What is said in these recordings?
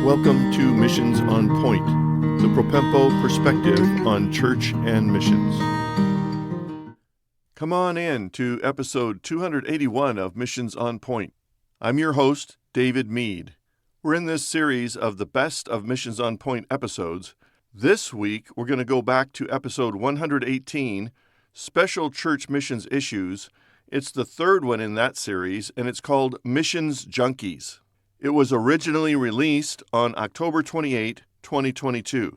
Welcome to Missions on Point, the Propempo perspective on church and missions. Come on in to episode 281 of Missions on Point. I'm your host, David Mead. We're in this series of the best of Missions on Point episodes. This week, we're going to go back to episode 118, Special Church Missions Issues. It's the third one in that series, and it's called Missions Junkies. It was originally released on October 28, 2022.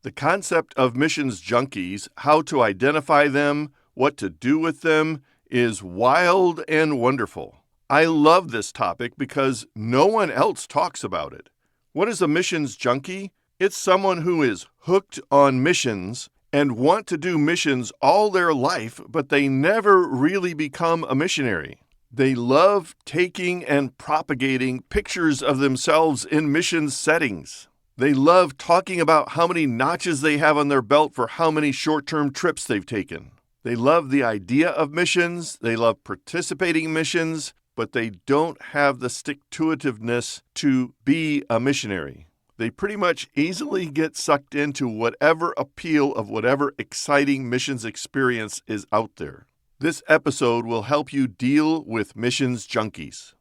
The concept of missions junkies, how to identify them, what to do with them, is wild and wonderful. I love this topic because no one else talks about it. What is a missions junkie? It's someone who is hooked on missions and want to do missions all their life, but they never really become a missionary. They love taking and propagating pictures of themselves in mission settings. They love talking about how many notches they have on their belt for how many short-term trips they've taken. They love the idea of missions. They love participating in missions, but they don't have the stick-to-itiveness to be a missionary. They pretty much easily get sucked into whatever appeal of whatever exciting missions experience is out there. This episode will help you deal with missions junkies.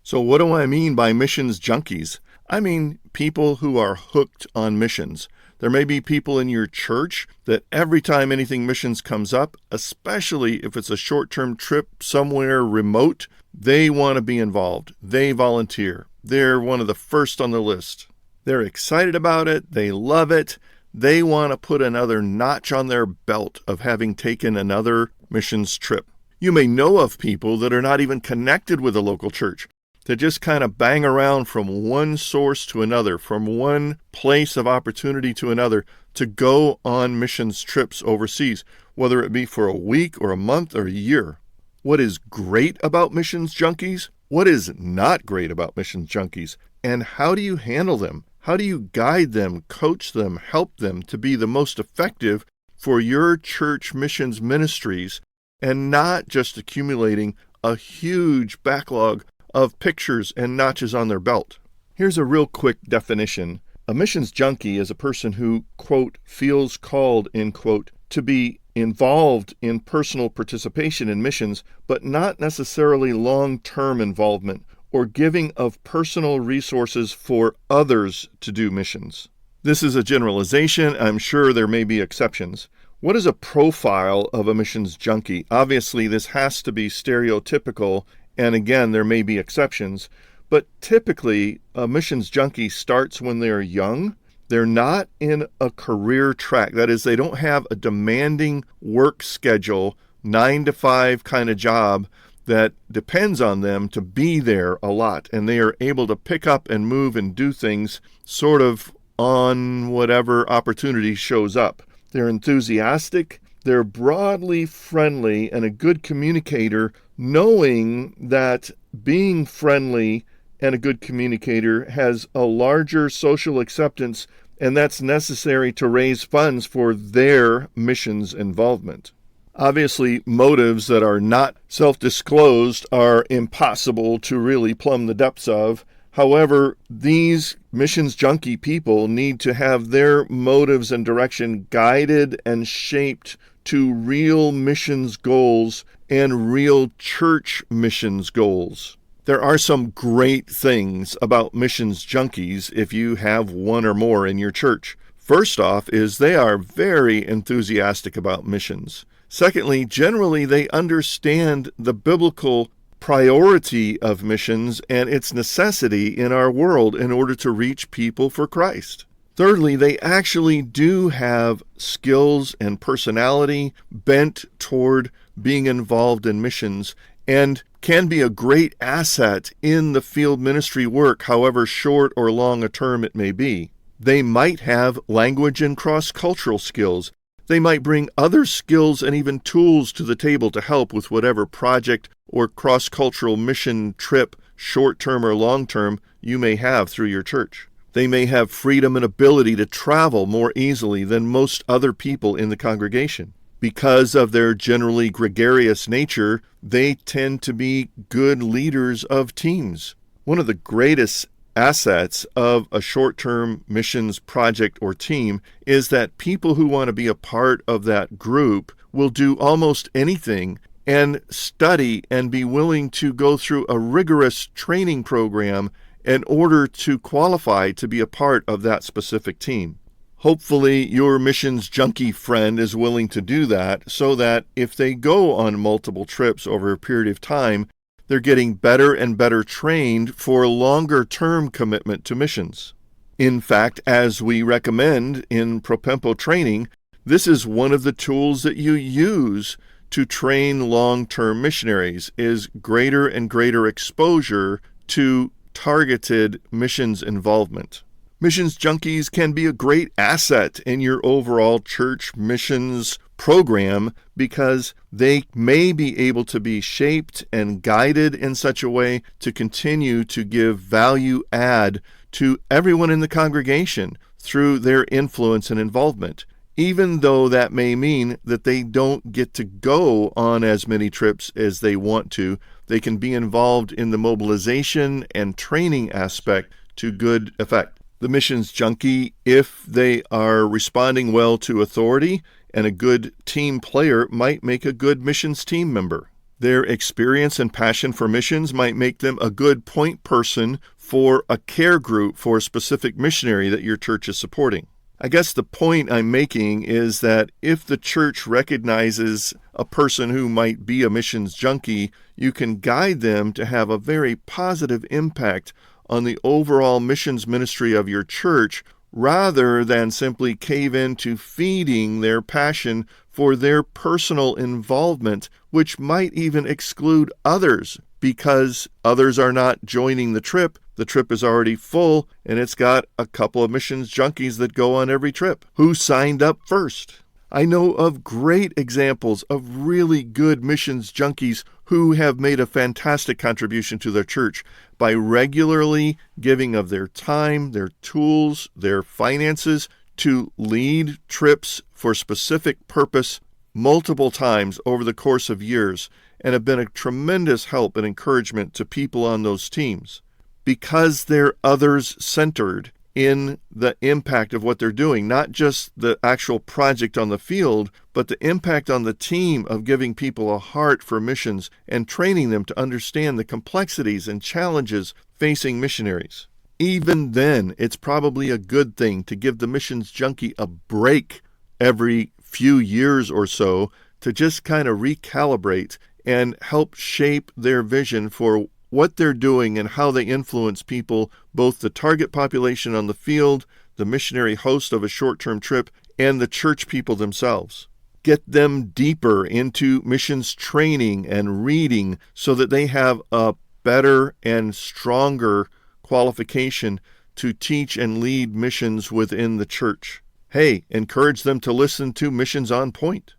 So what do I mean by missions junkies? I mean people who are hooked on missions. There may be people in your church that every time anything missions comes up, especially if it's a short-term trip somewhere remote, they want to be involved. They volunteer. They're one of the first on the list. They're excited about it. They love it. They want to put another notch on their belt of having taken another missions trip. You may know of people that are not even connected with a local church, that just kind of bang around from one source to another, from one place of opportunity to another, to go on missions trips overseas, whether it be for a week or a month or a year. What is great about missions junkies? What is not great about missions junkies? And how do you handle them? How do you guide them, coach them, help them to be the most effective for your church missions ministries and not just accumulating a huge backlog of pictures and notches on their belt? Here's a real quick definition. A missions junkie is a person who, quote, feels called, end quote, to be involved in personal participation in missions, but not necessarily long-term involvement or giving of personal resources for others to do missions. This is a generalization. I'm sure there may be exceptions. What is a profile of a missions junkie? Obviously, this has to be stereotypical, and again, there may be exceptions, but typically, a missions junkie starts when they're young. They're not in a career track. That is, they don't have a demanding work schedule, 9-to-5 kind of job that depends on them to be there a lot, and they are able to pick up and move and do things sort of on whatever opportunity shows up. They're enthusiastic, they're broadly friendly, and a good communicator, knowing that being friendly and a good communicator has a larger social acceptance, and that's necessary to raise funds for their missions involvement. Obviously, motives that are not self-disclosed are impossible to really plumb the depths of. However, these missions junkie people need to have their motives and direction guided and shaped to real missions goals and real church missions goals. There are some great things about missions junkies if you have one or more in your church. First off is they are very enthusiastic about missions. Secondly, generally they understand the biblical priority of missions and its necessity in our world in order to reach people for Christ. Thirdly, they actually do have skills and personality bent toward being involved in missions and can be a great asset in the field ministry work, however short or long a term it may be. They might have language and cross-cultural skills. They might bring other skills and even tools to the table to help with whatever project or cross-cultural mission trip, short-term or long-term, you may have through your church. They may have freedom and ability to travel more easily than most other people in the congregation. Because of their generally gregarious nature, they tend to be good leaders of teams. One of the greatest assets of a short-term missions project or team is that people who want to be a part of that group will do almost anything and study and be willing to go through a rigorous training program in order to qualify to be a part of that specific team. Hopefully, your missions junkie friend is willing to do that so that if they go on multiple trips over a period of time, they're getting better and better trained for longer-term commitment to missions. In fact, as we recommend in Propempo training, this is one of the tools that you use to train long-term missionaries, is greater and greater exposure to targeted missions involvement. Missions junkies can be a great asset in your overall church missions program because they may be able to be shaped and guided in such a way to continue to give value add to everyone in the congregation through their influence and involvement, even though that may mean that they don't get to go on as many trips as they want to. They can be involved in the mobilization and training aspect to good effect. The missions junkie, if they are responding well to authority and a good team player, might make a good missions team member. Their experience and passion for missions might make them a good point person for a care group for a specific missionary that your church is supporting. I guess the point I'm making is that if the church recognizes a person who might be a missions junkie, you can guide them to have a very positive impact on the overall missions ministry of your church, rather than simply cave into feeding their passion for their personal involvement, which might even exclude others because others are not joining the trip. The trip is already full, and it's got a couple of missions junkies that go on every trip. Who signed up first? I know of great examples of really good missions junkies who have made a fantastic contribution to their church by regularly giving of their time, their tools, their finances to lead trips for specific purpose multiple times over the course of years, and have been a tremendous help and encouragement to people on those teams because they're others-centered in the impact of what they're doing, not just the actual project on the field, but the impact on the team of giving people a heart for missions and training them to understand the complexities and challenges facing missionaries. Even then, it's probably a good thing to give the missions junkie a break every few years or so to just kind of recalibrate and help shape their vision for what they're doing and how they influence people, both the target population on the field, the missionary host of a short-term trip, and the church people themselves. Get them deeper into missions training and reading so that they have a better and stronger qualification to teach and lead missions within the church. Hey, encourage them to listen to Missions on Point.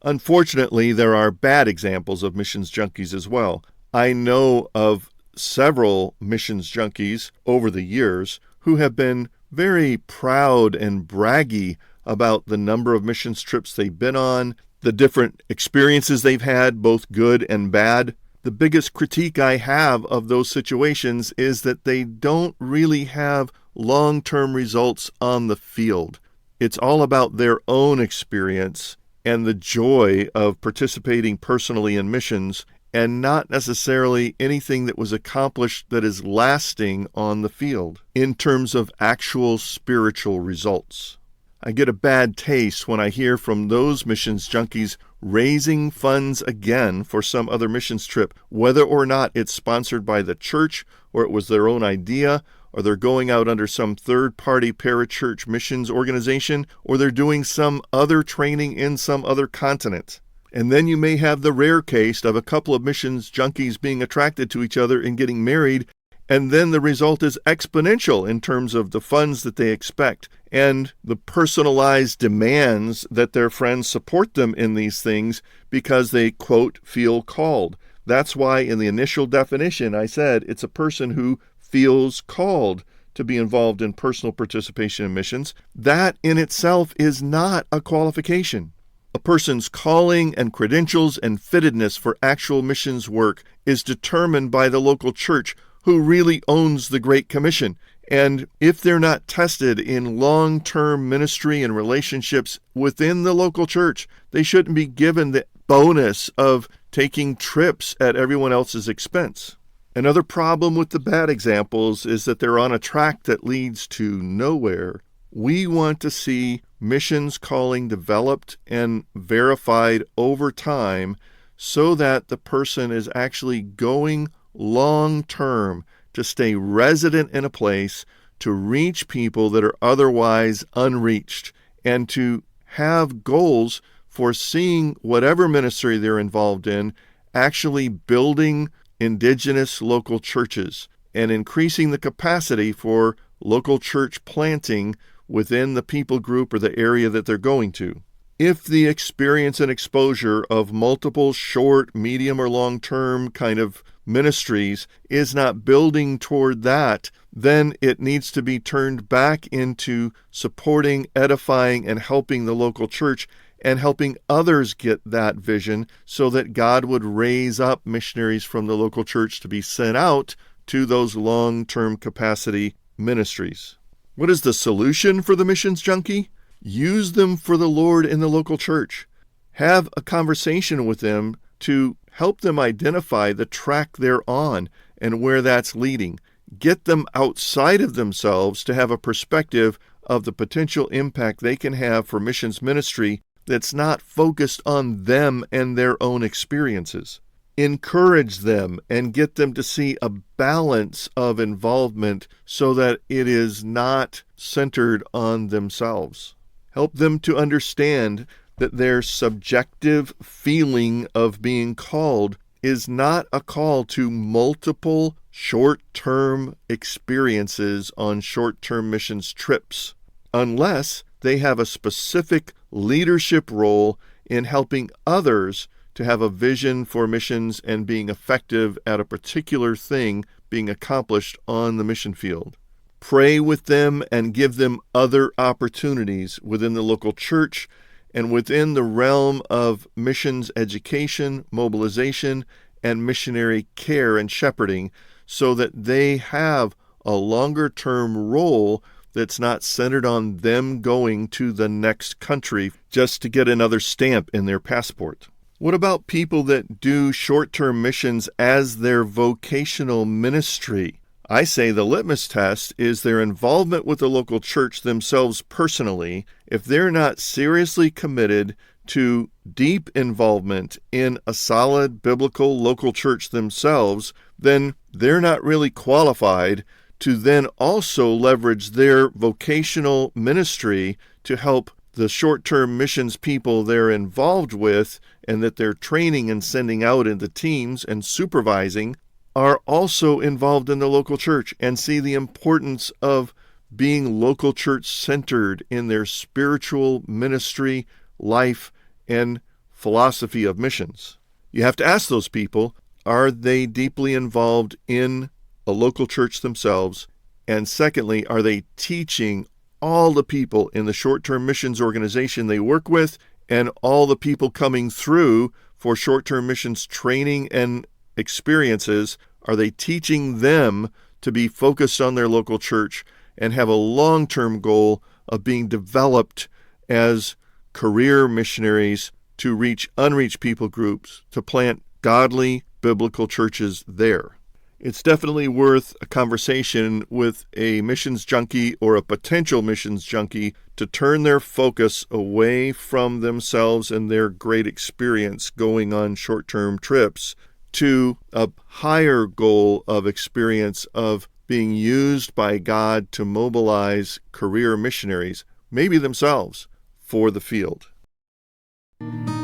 Unfortunately, there are bad examples of missions junkies as well. I know of several missions junkies over the years who have been very proud and braggy about the number of missions trips they've been on, the different experiences they've had, both good and bad. The biggest critique I have of those situations is that they don't really have long-term results on the field. It's all about their own experience and the joy of participating personally in missions, and not necessarily anything that was accomplished that is lasting on the field in terms of actual spiritual results. I get a bad taste when I hear from those missions junkies raising funds again for some other missions trip, whether or not it's sponsored by the church or it was their own idea, or they're going out under some third-party parachurch missions organization, or they're doing some other training in some other continent. And then you may have the rare case of a couple of missions junkies being attracted to each other and getting married, and then the result is exponential in terms of the funds that they expect and the personalized demands that their friends support them in these things because they, quote, feel called. That's why in the initial definition I said it's a person who feels called to be involved in personal participation in missions. That in itself is not a qualification. A person's calling and credentials and fittedness for actual missions work is determined by the local church, who really owns the Great Commission. And if they're not tested in long-term ministry and relationships within the local church, they shouldn't be given the bonus of taking trips at everyone else's expense. Another problem with the bad examples is that they're on a track that leads to nowhere. We want to see missions calling developed and verified over time so that the person is actually going long-term to stay resident in a place, to reach people that are otherwise unreached, and to have goals for seeing whatever ministry they're involved in actually building indigenous local churches and increasing the capacity for local church planting within the people group or the area that they're going to. If the experience and exposure of multiple short, medium, or long-term kind of ministries is not building toward that, then it needs to be turned back into supporting, edifying, and helping the local church and helping others get that vision so that God would raise up missionaries from the local church to be sent out to those long-term capacity ministries. What is the solution for the missions junkie? Use them for the Lord in the local church. Have a conversation with them to help them identify the track they're on and where that's leading. Get them outside of themselves to have a perspective of the potential impact they can have for missions ministry that's not focused on them and their own experiences. Encourage them and get them to see a balance of involvement so that it is not centered on themselves. Help them to understand that their subjective feeling of being called is not a call to multiple short-term experiences on short-term missions trips, unless they have a specific leadership role in helping others to have a vision for missions and being effective at a particular thing being accomplished on the mission field. Pray with them and give them other opportunities within the local church and within the realm of missions education, mobilization, and missionary care and shepherding so that they have a longer-term role that's not centered on them going to the next country just to get another stamp in their passport. What about people that do short-term missions as their vocational ministry? I say the litmus test is their involvement with the local church themselves personally. If they're not seriously committed to deep involvement in a solid biblical local church themselves, then they're not really qualified to then also leverage their vocational ministry to help the short-term missions people they're involved with and that they're training and sending out into teams and supervising are also involved in the local church and see the importance of being local church-centered in their spiritual ministry, life, and philosophy of missions. You have to ask those people, are they deeply involved in a local church themselves? And secondly, are they teaching all the people in the short-term missions organization they work with and all the people coming through for short-term missions training and experiences? Are they teaching them to be focused on their local church and have a long-term goal of being developed as career missionaries to reach unreached people groups, to plant godly biblical churches there? It's definitely worth a conversation with a missions junkie or a potential missions junkie to turn their focus away from themselves and their great experience going on short-term trips to a higher goal of experience of being used by God to mobilize career missionaries, maybe themselves, for the field.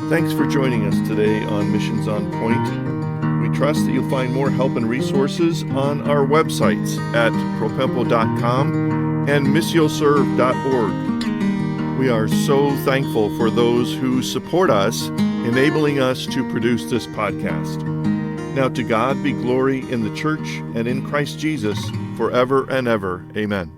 Thanks for joining us today on Missions on Point. We trust that you'll find more help and resources on our websites at propempo.com and missioserve.org. We are so thankful for those who support us, enabling us to produce this podcast. Now to God be glory in the church and in Christ Jesus forever and ever. Amen.